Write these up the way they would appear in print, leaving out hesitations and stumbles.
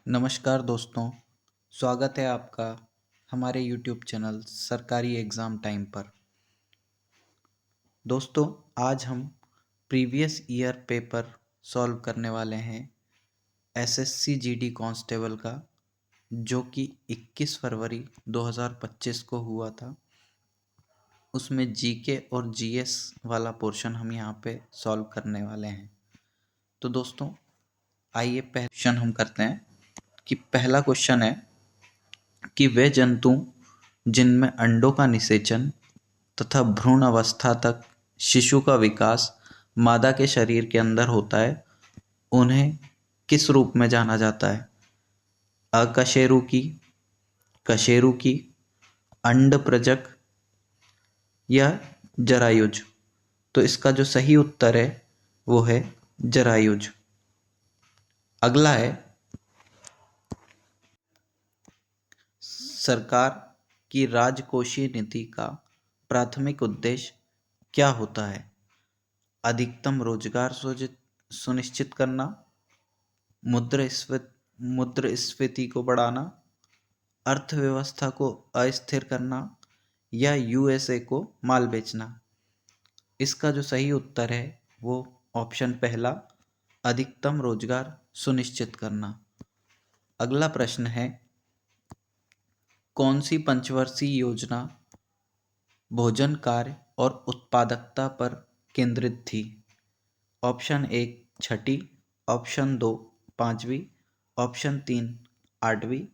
नमस्कार दोस्तों, स्वागत है आपका हमारे यूट्यूब चैनल सरकारी एग्ज़ाम टाइम पर। दोस्तों, आज हम प्रीवियस ईयर पेपर सॉल्व करने वाले हैं एसएससी जीडी कांस्टेबल का, जो कि 21 फरवरी 2025 को हुआ था। उसमें जीके और जीएस वाला पोर्शन हम यहाँ पे सॉल्व करने वाले हैं। तो दोस्तों, आइए पहला क्वेश्चन हम करते हैं कि पहला क्वेश्चन है कि वे जंतु जिनमें अंडों का निषेचन तथा भ्रूण अवस्था तक शिशु का विकास मादा के शरीर के अंदर होता है, उन्हें किस रूप में जाना जाता है? अकशेरुकी, कशेरुकी, अंडप्रजक या जरायुज? तो इसका जो सही उत्तर है वो है जरायुज। अगला है, सरकार की राजकोषीय नीति का प्राथमिक उद्देश्य क्या होता है? अधिकतम रोजगार सुनिश्चित करना, मुद्रास्फीति को बढ़ाना, अर्थव्यवस्था को अस्थिर करना या यूएसए को माल बेचना? इसका जो सही उत्तर है वो ऑप्शन पहला, अधिकतम रोजगार सुनिश्चित करना। अगला प्रश्न है, कौन सी पंचवर्षीय योजना भोजन कार्य और उत्पादकता पर केंद्रित थी? ऑप्शन एक छठी, ऑप्शन दो पांचवी, ऑप्शन तीन आठवीं,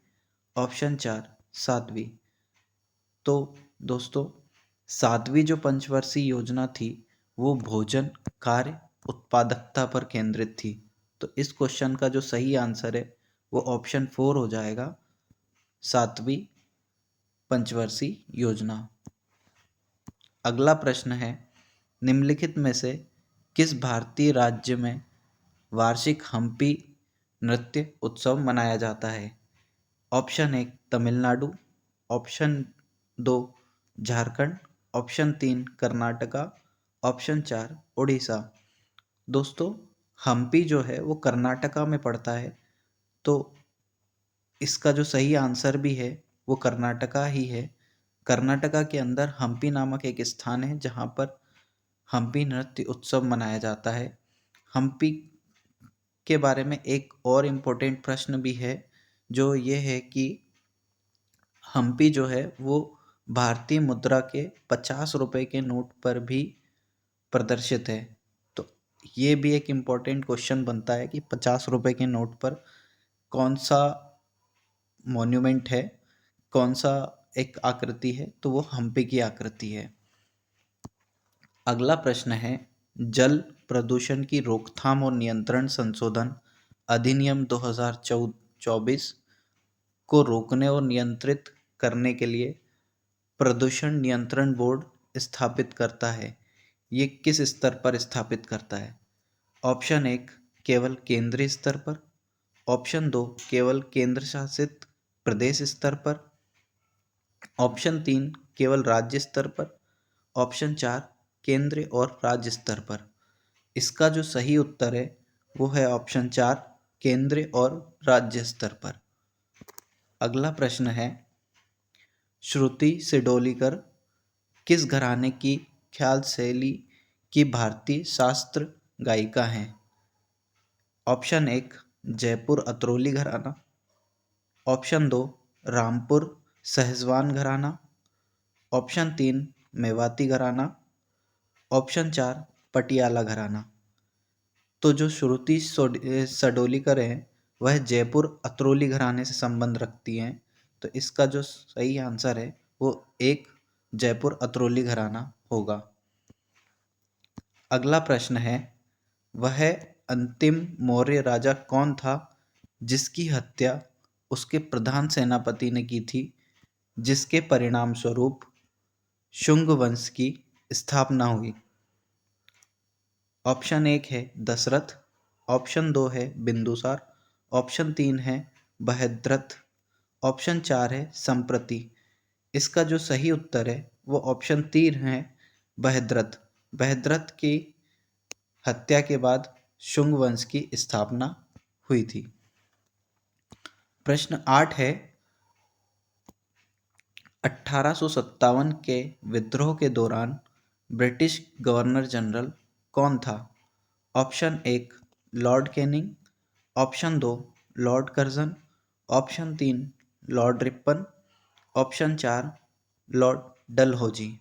ऑप्शन चार सातवीं। तो दोस्तों, सातवीं जो पंचवर्षीय योजना थी वो भोजन कार्य उत्पादकता पर केंद्रित थी। तो इस क्वेश्चन का जो सही आंसर है वो ऑप्शन फोर हो जाएगा, सातवीं पंचवर्षीय योजना। अगला प्रश्न है, निम्नलिखित में से किस भारतीय राज्य में वार्षिक हम्पी नृत्य उत्सव मनाया जाता है? ऑप्शन एक तमिलनाडु, ऑप्शन दो झारखंड, ऑप्शन तीन कर्नाटका, ऑप्शन चार उड़ीसा। दोस्तों, हम्पी जो है वो कर्नाटका में पड़ता है, तो इसका जो सही आंसर भी है वो कर्नाटका ही है। कर्नाटका के अंदर हम्पी नामक एक स्थान है जहाँ पर हम्पी नृत्य उत्सव मनाया जाता है। हम्पी के बारे में एक और इम्पोर्टेंट प्रश्न भी है, जो ये है कि हम्पी जो है वो भारतीय मुद्रा के 50 रुपए के नोट पर भी प्रदर्शित है। तो ये भी एक इम्पोर्टेंट क्वेश्चन बनता है कि 50 रुपए के नोट पर कौन सा मॉन्यूमेंट है, कौन सा एक आकृति है? तो वो हम्पी की आकृति है। अगला प्रश्न है, जल प्रदूषण की रोकथाम और नियंत्रण संशोधन अधिनियम 2024 को रोकने और नियंत्रित करने के लिए प्रदूषण नियंत्रण बोर्ड स्थापित करता है। ये किस स्तर पर स्थापित करता है? ऑप्शन एक केवल केंद्रीय स्तर पर, ऑप्शन दो केवल केंद्र शासित प्रदेश स्तर पर, ऑप्शन तीन केवल राज्य स्तर पर, ऑप्शन चार केंद्र और राज्य स्तर पर। इसका जो सही उत्तर है वो है ऑप्शन चार, केंद्र और राज्य स्तर पर। अगला प्रश्न है, श्रुति सिडोलीकर किस घराने की ख्याल शैली की भारतीय शास्त्र गायिका हैं? ऑप्शन एक जयपुर अतरोली घराना, ऑप्शन दो रामपुर सहजवान घराना, ऑप्शन तीन मेवाती घराना, ऑप्शन चार पटियाला घराना। तो जो श्रुति सडोलीकर हैं वह जयपुर अतरोली घराने से संबंध रखती हैं। तो इसका जो सही आंसर है वो एक जयपुर अतरोली घराना होगा। अगला प्रश्न है, वह अंतिम मौर्य राजा कौन था जिसकी हत्या उसके प्रधान सेनापति ने की थी, जिसके परिणाम स्वरूप शुंग वंश की स्थापना हुई? ऑप्शन एक है दशरथ, ऑप्शन दो है बिंदुसार, ऑप्शन तीन है बृहद्रथ, ऑप्शन चार है संप्रति। इसका जो सही उत्तर है वो ऑप्शन तीन है बृहद्रथ। बृहद्रथ की हत्या के बाद शुंग वंश की स्थापना हुई थी। प्रश्न 8 है, 1857 के विद्रोह के दौरान ब्रिटिश गवर्नर जनरल कौन था? Option 1 Lord Canning, option 2 Lord Curzon, option 3 Lord Ripon, option 4 Lord Dalhousie.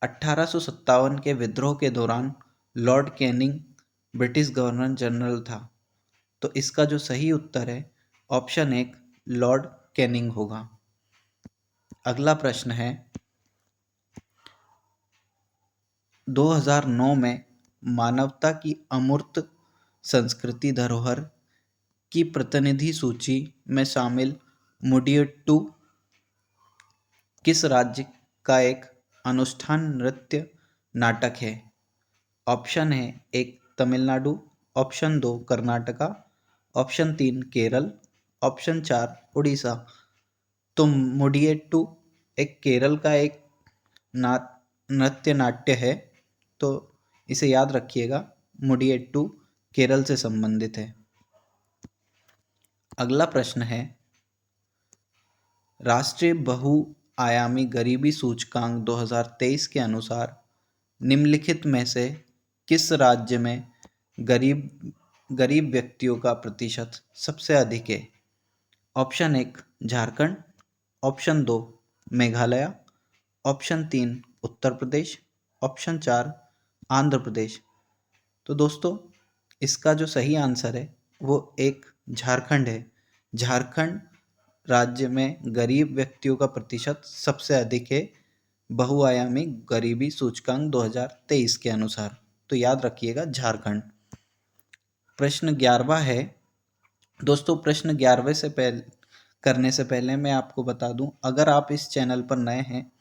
1857 के विद्रोह के दौरान Lord Canning British governor general था। तो इसका जो सही उत्तर है ऑप्शन 1 लॉर्ड कैनिंग होगा। अगला प्रश्न है, 2009 में मानवता की अमूर्त संस्कृति धरोहर की प्रतिनिधि सूची में शामिल मुडियट्टू किस राज्य का एक अनुष्ठान नृत्य नाटक है? ऑप्शन है 1 Tamil Nadu, option 2 Karnataka, option 3 Kerala, option 4 Orissa. तो मुडियट्टू एक केरल का एक नृत्य नाट्य है, तो इसे याद रखिएगा, मुडियट्टू केरल से संबंधित है। अगला प्रश्न है, राष्ट्रीय बहुआयामी गरीबी सूचकांक 2023 के अनुसार निम्नलिखित में से किस राज्य में गरीब व्यक्तियों का प्रतिशत सबसे अधिक है? Option 1 Jharkhand, option 2 Meghalaya, option 3 Uttar Pradesh, option 4 Andhra Pradesh. तो दोस्तों इसका जो सही आंसर है वो एक झारखंड है। झारखंड राज्य में गरीब व्यक्तियों का प्रतिशत सबसे अधिक है बहुआयामी गरीबी सूचकांक 2023 के अनुसार। तो याद रखिएगा झारखंड। प्रश्न 11वां है, दोस्तों प्रश्न 11वें से करने से पहले मैं आपको बता दूं, अगर आप इस चैनल पर नए हैं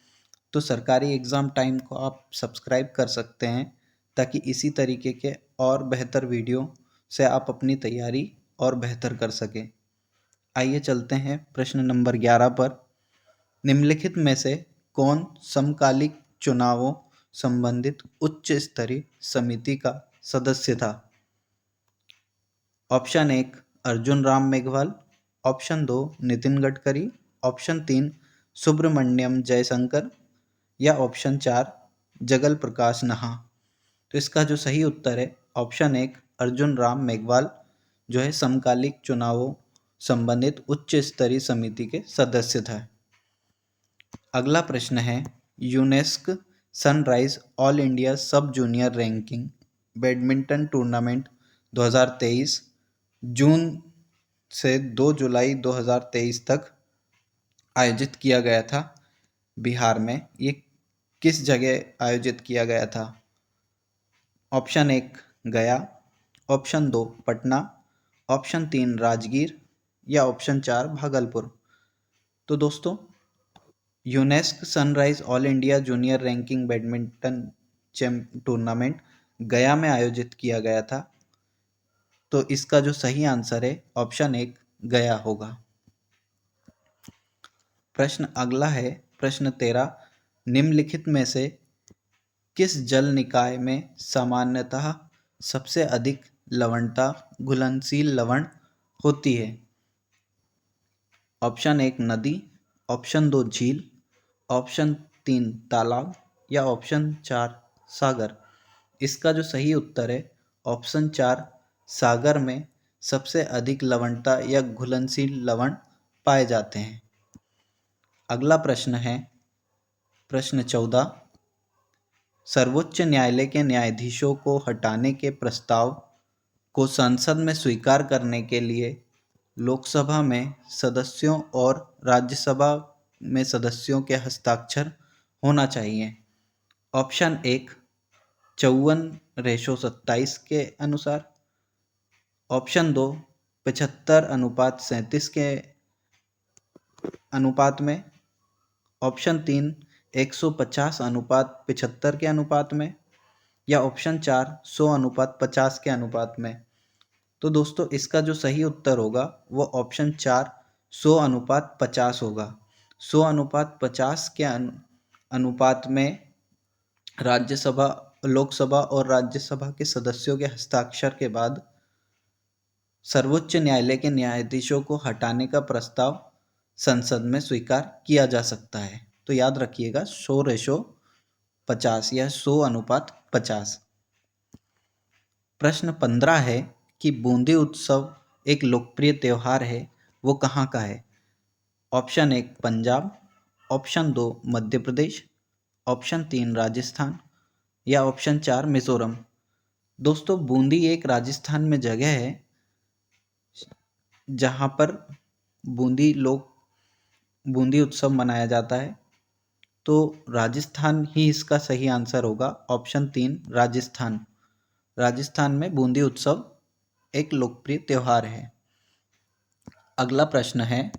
तो सरकारी एग्ज़ाम टाइम को आप सब्सक्राइब कर सकते हैं, ताकि इसी तरीके के और बेहतर वीडियो से आप अपनी तैयारी और बेहतर कर सकें। आइए चलते हैं प्रश्न नंबर 11 पर। निम्नलिखित में से कौन समकालिक चुनावों संबंधित उच्च स्तरीय समिति का सदस्य था? Option 1 Arjun Ram Meghwal, option 2 Nitin Gadkari, option 3 Subrahmanyam Jaishankar या ऑप्शन 4 जगल प्रकाश नहा। तो इसका जो सही उत्तर है ऑप्शन 1 अर्जुन राम मेघवाल, जो है समकालिक चुनावों संबंधित उच्च स्तरीय समिति के सदस्य था। अगला प्रश्न है, यूनेस्को सनराइज ऑल इंडिया सब जूनियर रैंकिंग बैडमिंटन टूर्नामेंट 2023 जून से 2 जुलाई 2023 तक आयोजित किया गया था बिहार में। ये किस जगह आयोजित किया गया था? ऑप्शन 1 गया, ऑप्शन 2 पटना, ऑप्शन 3 राजगीर या ऑप्शन 4 भागलपुर। तो दोस्तों UNESCO sunrise all India junior ranking badminton tournament गया में आयोजित किया गया था। तो इसका जो सही आंसर है ऑप्शन 1 गया होगा। प्रश्न अगला है, प्रश्न 13, निम्नलिखित में से किस जल निकाय में सामान्यतः सबसे अधिक लवणता घुलनशील लवण होती है? ऑप्शन 1 नदी, ऑप्शन 2 झील, ऑप्शन 3 तालाब या ऑप्शन 4 सागर। इसका जो सही उत्तर है ऑप्शन 4 सागर में सबसे अधिक लवणता या घुलनशील लवण पाए जाते हैं। अगला प्रश्न है, प्रश्न 14, सर्वोच्च न्यायालय के न्यायाधीशों को हटाने के प्रस्ताव को संसद में स्वीकार करने के लिए लोकसभा में सदस्यों और राज्यसभा में सदस्यों के हस्ताक्षर होना चाहिए। ऑप्शन 1 54:27 के अनुसार, ऑप्शन 2 75:37 के अनुपात में, ऑप्शन 3 150:75 के अनुपात में या ऑप्शन 4 100:50 के अनुपात में। तो दोस्तों इसका जो सही उत्तर होगा वो ऑप्शन 4 100:50 होगा। 100:50 के अनुपात में लोकसभा और राज्यसभा के सदस्यों के हस्ताक्षर के बाद सर्वोच्च न्यायालय के न्यायाधीशों को हटाने का प्रस्ताव संसद में स्वीकार किया जा सकता है? तो याद रखिएगा 100:50 या 100:50। प्रश्न 15 है कि बूंदी उत्सव एक लोकप्रिय त्योहार है, वो कहाँ का है? Option 1 Punjab, option 2 Madhya Pradesh, option 3 Rajasthan या ऑप्शन 4 मिजोरम। दोस्तों, बूंदी एक राजस्थान में जगह है जहाँ पर बूंदी उत्सव मनाया जाता है। तो राजस्थान ही इसका सही आंसर होगा। ऑप्शन 3 राजस्थान। राजस्थान में बूंदी उत्सव एक लोकप्रिय त्योहार है। अगला प्रश्न है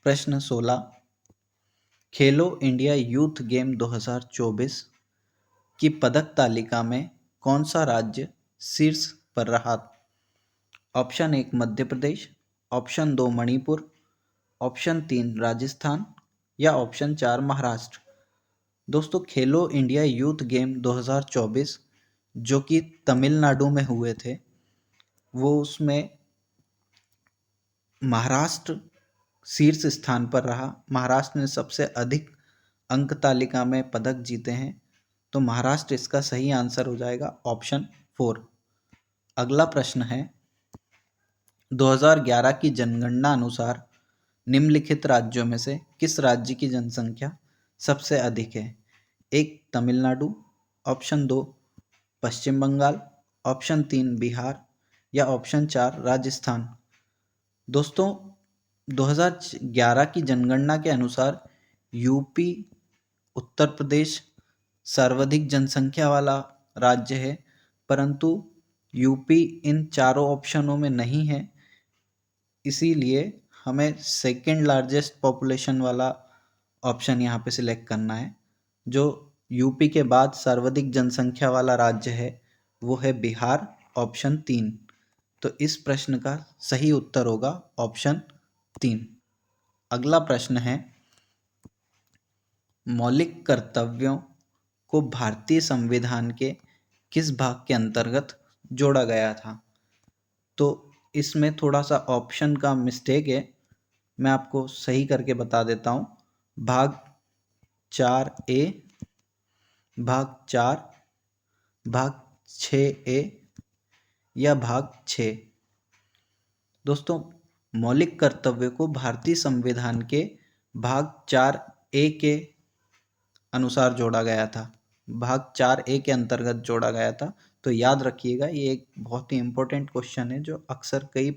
प्रश्न 16। खेलो इंडिया यूथ गेम 2024 की पदक तालिका में कौन सा राज्य शीर्ष पर रहा? Option 1 Madhya Pradesh, option 2 Manipur, option 3 Rajasthan या ऑप्शन 4 महाराष्ट्र। दोस्तों, खेलो इंडिया यूथ गेम 2024 जो कि तमिलनाडु में हुए थे, वो उसमें महाराष्ट्र शीर्ष स्थान पर रहा। महाराष्ट्र ने सबसे अधिक अंक तालिका में पदक जीते हैं, तो महाराष्ट्र इसका सही आंसर हो जाएगा, ऑप्शन 4। अगला प्रश्न है 2011 की जनगणना अनुसार निम्नलिखित राज्यों में से किस राज्य की जनसंख्या सबसे अधिक है? 1 तमिलनाडु, ऑप्शन 2 पश्चिम बंगाल, ऑप्शन 3 बिहार या ऑप्शन 4 राजस्थान। दोस्तों, 2011 की जनगणना के अनुसार यूपी उत्तर प्रदेश सर्वाधिक जनसंख्या वाला राज्य है, परंतु यूपी इन चारों ऑप्शनों में नहीं है। इसीलिए हमें सेकेंड लार्जेस्ट पॉपुलेशन वाला ऑप्शन यहाँ पे सिलेक्ट करना है। जो यूपी के बाद सर्वाधिक जनसंख्या वाला राज्य है वो है बिहार, ऑप्शन 3। तो इस प्रश्न का सही उत्तर होगा ऑप्शन 3। अगला प्रश्न है मौलिक कर्तव्यों को भारतीय संविधान के किस भाग के अंतर्गत जोड़ा गया था? तो इसमें थोड़ा सा ऑप्शन का मिस्टेक है, मैं आपको सही करके बता देता हूँ। भाग 4A, भाग 4, भाग 6A या भाग 6। दोस्तों, मौलिक कर्तव्य को भारतीय संविधान के भाग 4A के अनुसार जोड़ा गया था, भाग 4A के अंतर्गत जोड़ा गया था। तो याद रखिएगा, ये एक बहुत ही इम्पोर्टेंट क्वेश्चन है जो अक्सर कई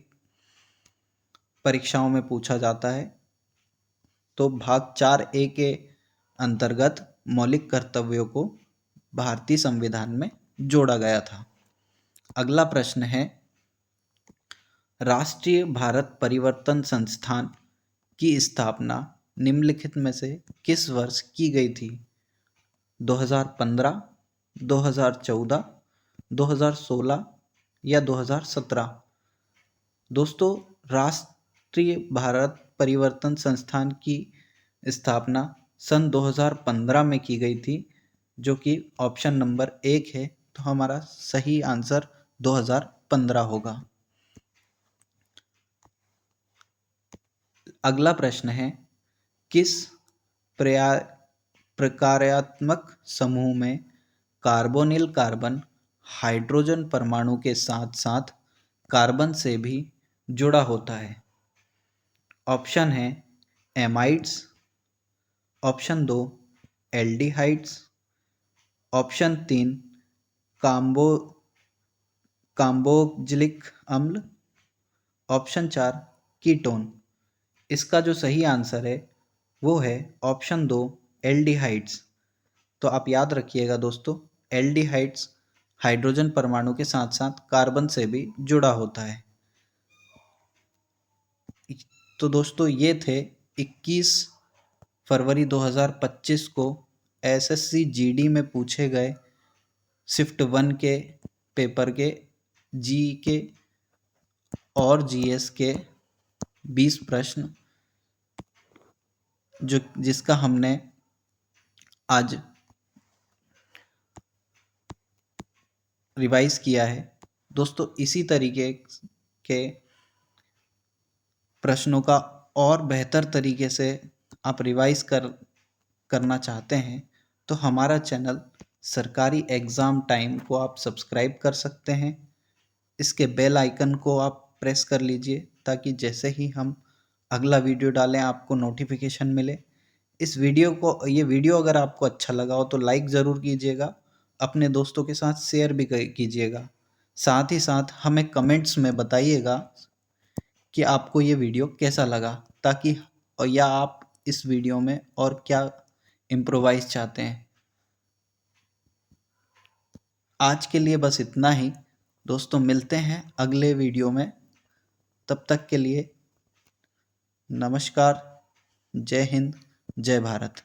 परीक्षाओं में पूछा जाता है। तो भाग 4A के अंतर्गत मौलिक कर्तव्यों को भारतीय संविधान में जोड़ा गया था। अगला प्रश्न है राष्ट्रीय भारत परिवर्तन संस्थान की स्थापना निम्नलिखित में से किस वर्ष की गई थी? 2015, 2014, 2016 या 2017। दोस्तों, राष्ट्रीय भारत परिवर्तन संस्थान की स्थापना सन 2015 में की गई थी, जो कि ऑप्शन नंबर 1 है। तो हमारा सही आंसर 2015 होगा। अगला प्रश्न है किस प्रकार्यात्मक समूह में कार्बोनिल कार्बन हाइड्रोजन परमाणु के साथ साथ कार्बन से भी जुड़ा होता है? ऑप्शन है amides, option 2 aldehydes, option 3 carboxylic अम्ल, ऑप्शन 4 कीटोन। इसका जो सही आंसर है वो है ऑप्शन 2 एल्डिहाइड्स। तो आप याद रखिएगा दोस्तों, एल्डिहाइड्स हाइड्रोजन परमाणु के साथ साथ कार्बन से भी जुड़ा होता है। तो दोस्तों, ये थे 21 फरवरी 2025 को एसएससी जीडी में पूछे गए शिफ्ट 1 के पेपर के जीके और जीएस के 20 प्रश्न जिसका हमने आज रिवाइज किया है। दोस्तों, इसी तरीके के प्रश्नों का और बेहतर तरीके से आप रिवाइज करना चाहते हैं तो हमारा चैनल सरकारी एग्ज़ाम टाइम को आप सब्सक्राइब कर सकते हैं। इसके बेल आइकन को आप प्रेस कर लीजिए ताकि जैसे ही हम अगला वीडियो डालें आपको नोटिफिकेशन मिले। ये वीडियो अगर आपको अच्छा लगा हो तो लाइक ज़रूर कीजिएगा, अपने दोस्तों के साथ शेयर भी कीजिएगा। साथ ही साथ हमें कमेंट्स में बताइएगा कि आपको ये वीडियो कैसा लगा, ताकि या आप इस वीडियो में और क्या इम्प्रोवाइज चाहते हैं। आज के लिए बस इतना ही दोस्तों, मिलते हैं अगले वीडियो में। तब तक के लिए नमस्कार, जय हिंद, जय भारत।